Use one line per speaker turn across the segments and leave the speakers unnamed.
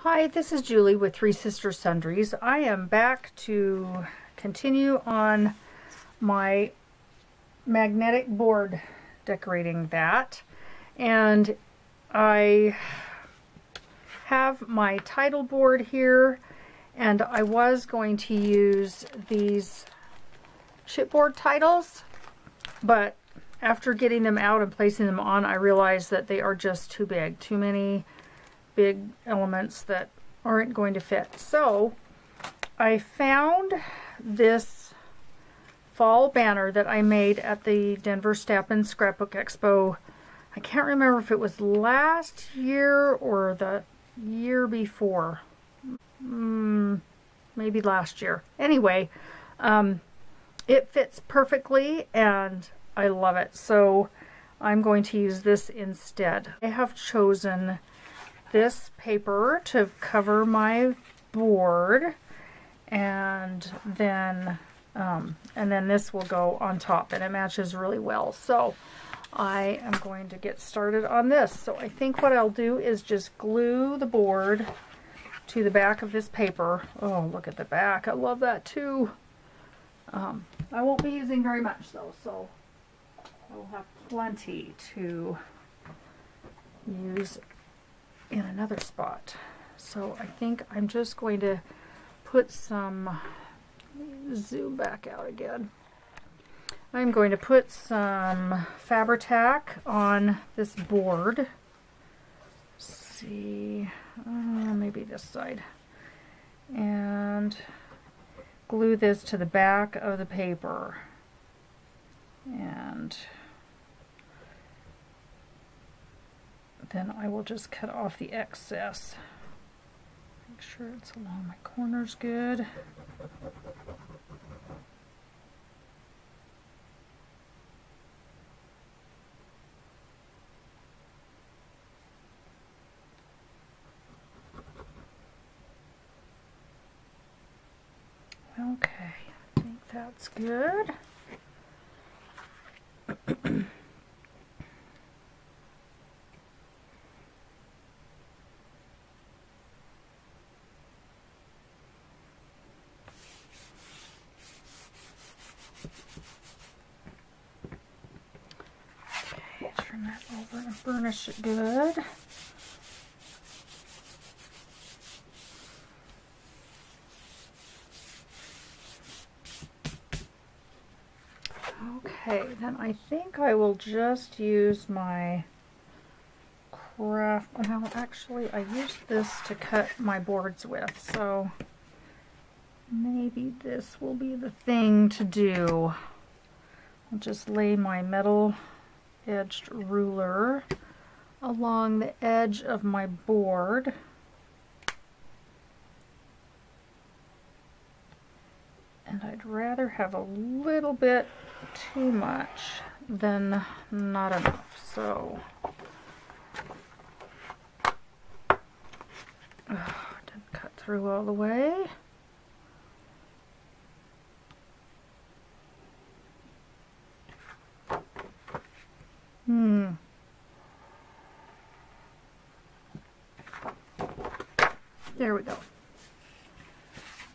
Hi, this is Julie with Three Sisters Sundries. I am back to continue on my magnetic board, decorating that. And I have my title board here, and I was going to use these chipboard titles, but after getting them out and placing them on, I realized that they are just too big, too many big elements that aren't going to fit. So I found this fall banner that I made at the Denver Stappen Scrapbook Expo. I can't remember if it was last year or the year before. Maybe last year. Anyway, it fits perfectly and I love it. So I'm going to use this instead. I have chosen this paper to cover my board, and then this will go on top, and it matches really well. So I am going to get started on this. So I think what I'll do is just glue the board to the back of this paper. Oh, look at the back. I love that too. I won't be using very much though, so I'll have plenty to use in another spot. So I think I'm just going to put some, zoom back out again. I'm going to put some Fabri-Tac on this board. Let's see, maybe this side. And glue this to the back of the paper. And then I will just cut off the excess. Make sure it's along my corners good. Okay, I think that's good. Turn that over and burnish it good. Okay, then I think I will just use my craft. Well, actually, I used this to cut my boards with, so maybe this will be the thing to do. I'll just lay my metal edged ruler along the edge of my board. And I'd rather have a little bit too much than not enough. So didn't cut through all the way. There we go.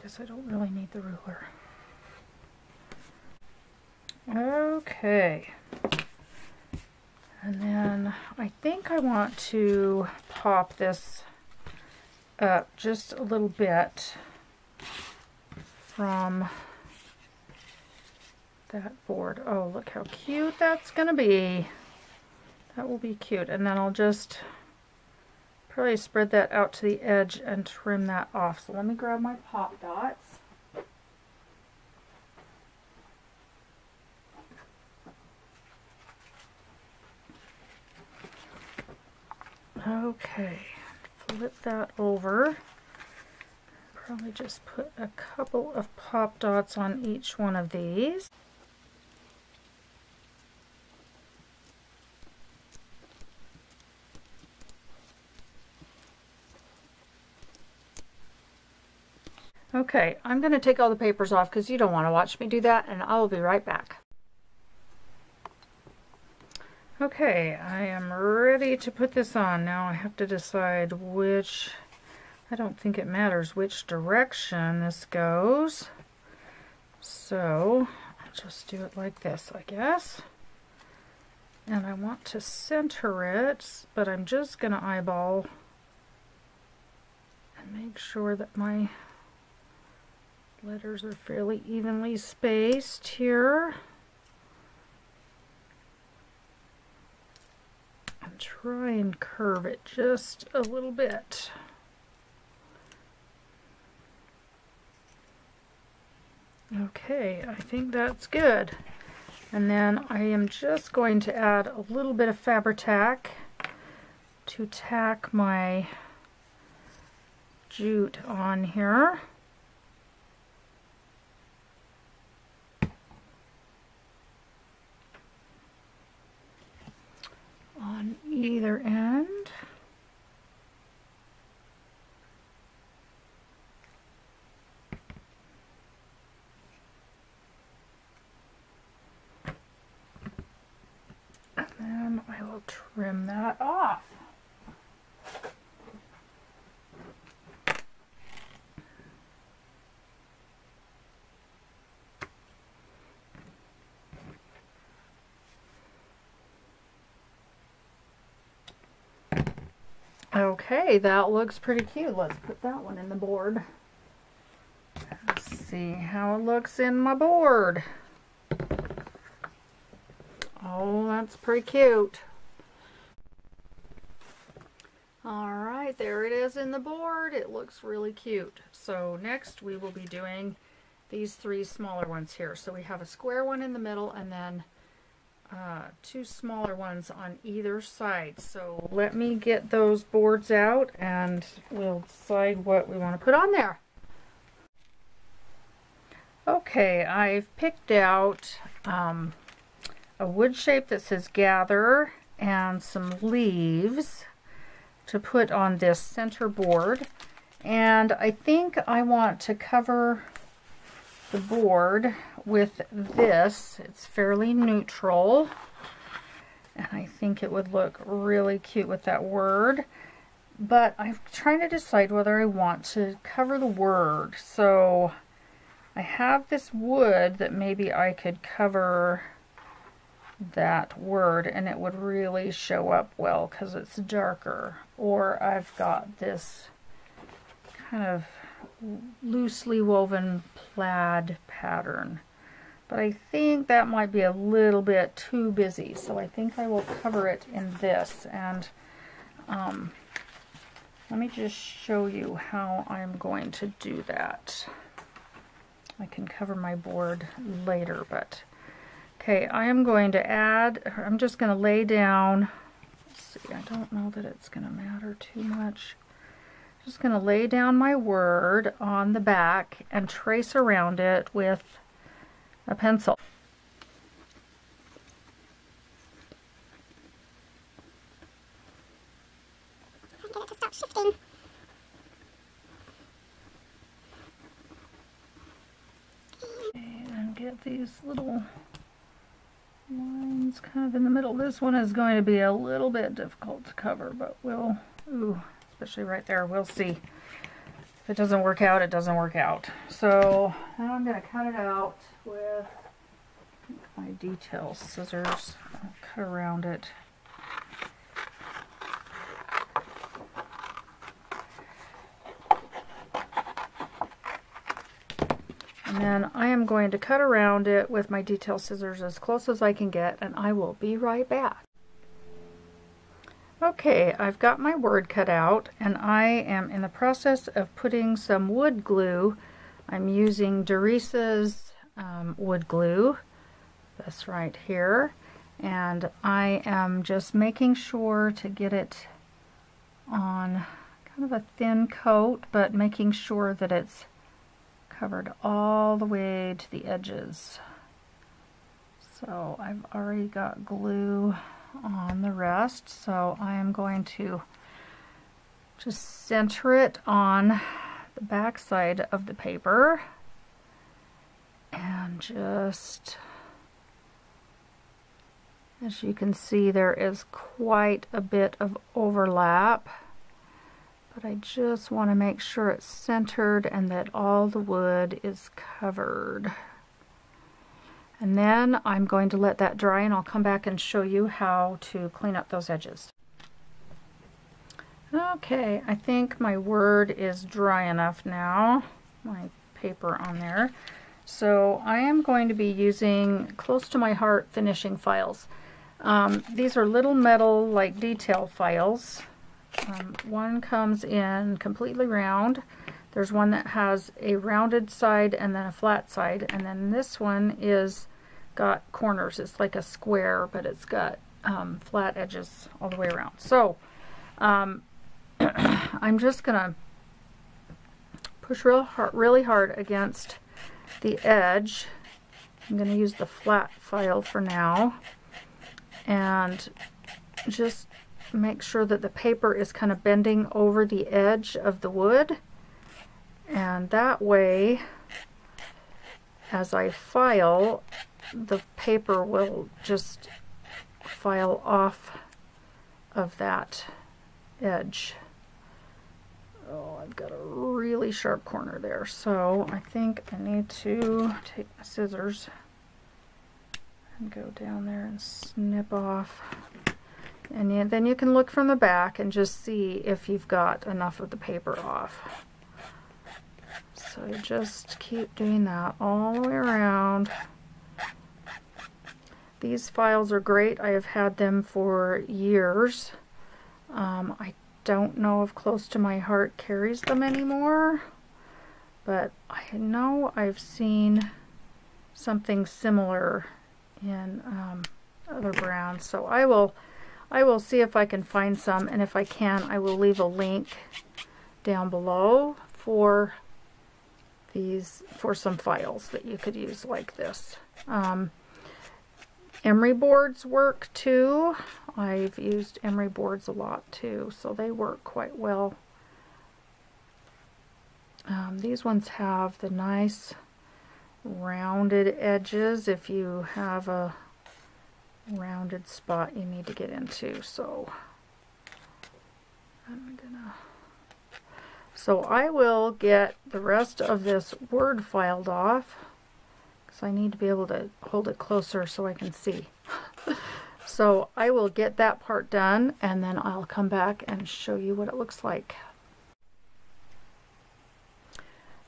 Guess I don't really need the ruler. Okay. And then I think I want to pop this up just a little bit from that board. Oh, look how cute that's gonna be. That will be cute. And then I'll just probably spread that out to the edge and trim that off. So let me grab my pop dots. Okay, flip that over. Probably just put a couple of pop dots on each one of these. Okay, I'm going to take all the papers off because you don't want to watch me do that, and I will be right back. Okay, I am ready to put this on. Now I have to decide which I don't think it matters which direction this goes. So I'll just do it like this, I guess. And I want to center it, but I'm just going to eyeball and make sure that my letters are fairly evenly spaced here. And try and curve it just a little bit. Okay, I think that's good. And then I am just going to add a little bit of Fabri-Tac to tack my jute on here. On either end. And then I will trim that off. Okay, that looks pretty cute. Let's put that one in the board. Let's see how it looks in my board. Oh, that's pretty cute. Alright, there it is in the board. It looks really cute. So next we will be doing these three smaller ones here. So we have a square one in the middle and then two smaller ones on either side. So let me get those boards out and we'll decide what we want to put on there. Okay, I've picked out a wood shape that says gather and some leaves to put on this center board, and I think I want to cover the board with this. It's fairly neutral and I think it would look really cute with that word, but I'm trying to decide whether I want to cover the word. So I have this wood that maybe I could cover that word and it would really show up well because it's darker. Or I've got this kind of loosely woven plaid pattern, but I think that might be a little bit too busy, so I think I will cover it in this. And let me just show you how I'm going to do that. I can cover my board later, but okay, I am going to add, I'm just going to lay down, let's see, I don't know that it's going to matter too much. Just going to lay down my word on the back and trace around it with a pencil.
Get it to stop shifting.
And get these little lines kind of in the middle. This one is going to be a little bit difficult to cover, but we'll, especially right there, we'll see. If it doesn't work out, it doesn't work out. So now I'm going to cut it out with my detail scissors. I'll cut around it. And then I am going to cut around it with my detail scissors as close as I can get, and I will be right back. Okay, I've got my word cut out and I am in the process of putting some wood glue. I'm using Derisa's wood glue, this right here, and I am just making sure to get it on kind of a thin coat, but making sure that it's covered all the way to the edges. So I've already got glue on the rest, so I am going to just center it on the back side of the paper and just, as you can see, there is quite a bit of overlap, but I just want to make sure it's centered and that all the wood is covered. And then I'm going to let that dry and I'll come back and show you how to clean up those edges. Okay, I think my word is dry enough now, my paper on there. So I am going to be using Close to My Heart finishing files. These are little metal like detail files. One comes in completely round. There's one that has a rounded side and then a flat side, and then this one is got corners. It's like a square, but it's got flat edges all the way around. So I'm just gonna push really hard against the edge. I'm gonna use the flat file for now, and just make sure that the paper is kind of bending over the edge of the wood, and that way as I file, the paper will just file off of that edge. Oh, I've got a really sharp corner there, so I think I need to take my scissors and go down there and snip off. And then you can look from the back and just see if you've got enough of the paper off. So just keep doing that all the way around. These files are great. I have had them for years. I don't know if Close to My Heart carries them anymore, but I know I've seen something similar in other brands. So I will see if I can find some, and if I can, I will leave a link down below for these, for some files that you could use like this. Emery boards work too. I've used emery boards a lot too, so they work quite well. These ones have the nice rounded edges if you have a rounded spot you need to get into. So I will get the rest of this word filed off, because I need to be able to hold it closer so I can see. So I will get that part done, and then I'll come back and show you what it looks like.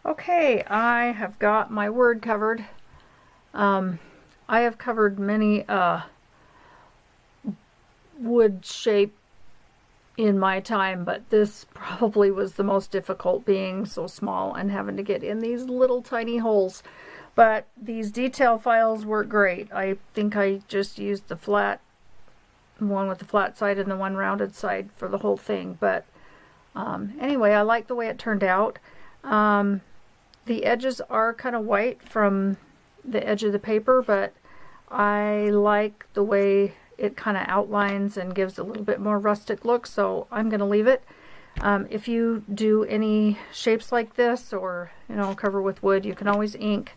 Okay, I have got my word covered. I have covered many wood shape in my time, but this probably was the most difficult, being so small and having to get in these little tiny holes. But these detail files work great. I think I just used the flat one with the flat side and the one rounded side for the whole thing. But anyway, I like the way it turned out. The edges are kind of white from the edge of the paper, but I like the way it kind of outlines and gives a little bit more rustic look, so I'm going to leave it. If you do any shapes like this, or cover with wood, you can always ink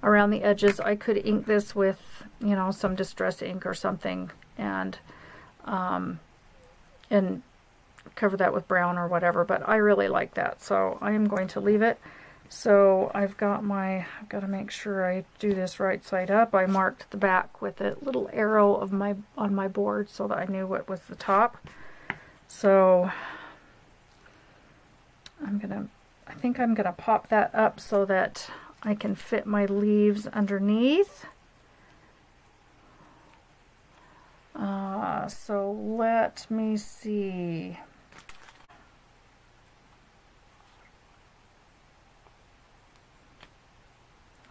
around the edges. I could ink this with some distress ink or something, and cover that with brown or whatever, but I really like that, so I am going to leave it. So I've got to make sure I do this right side up. I marked the back with a little arrow of on my board so that I knew what was the top. So I think I'm gonna pop that up so that I can fit my leaves underneath. So let me see.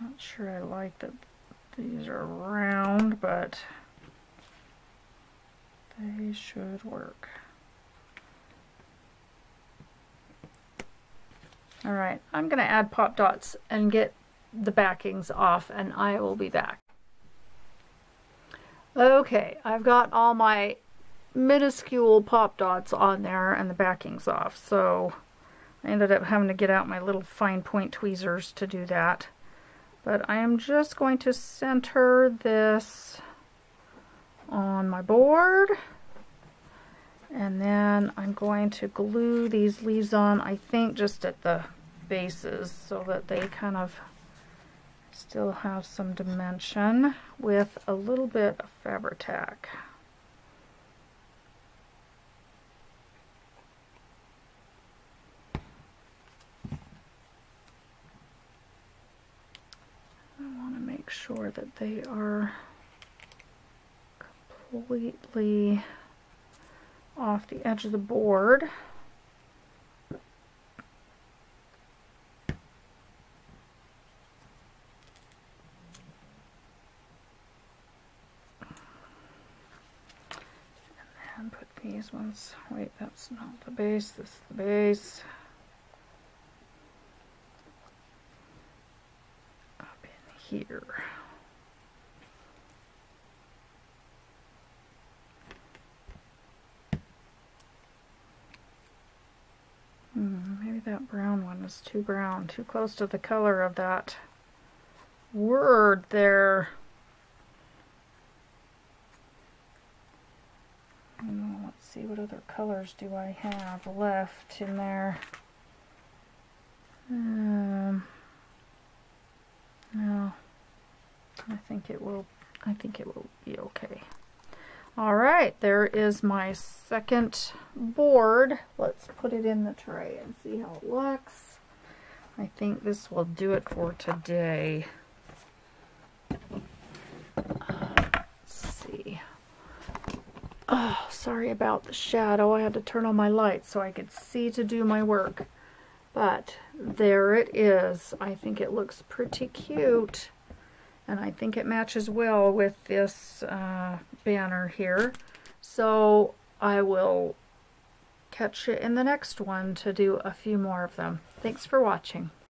Not sure I like that these are round, but they should work. Alright, I'm going to add pop dots and get the backings off, and I will be back. Okay, I've got all my minuscule pop dots on there and the backings off, so I ended up having to get out my little fine point tweezers to do that. But I am just going to center this on my board, And then I'm going to glue these leaves on, I think just at the bases, so that they kind of still have some dimension, with a little bit of Fabri-Tac. I want to make sure that they are completely off the edge of the board. And put these ones, wait, that's not the base, this is the base. Up in here. Maybe that brown one is too brown, too close to the color of that word there. Let's see, what other colors do I have left in there? No, I think it will be okay. All right, there is my second board. Let's put it in the tray and see how it looks. I think this will do it for today. Let's see. Oh, sorry about the shadow. I had to turn on my light so I could see to do my work. But there it is. I think it looks pretty cute. And I think it matches well with this banner here. So I will catch you in the next one to do a few more of them. Thanks for watching.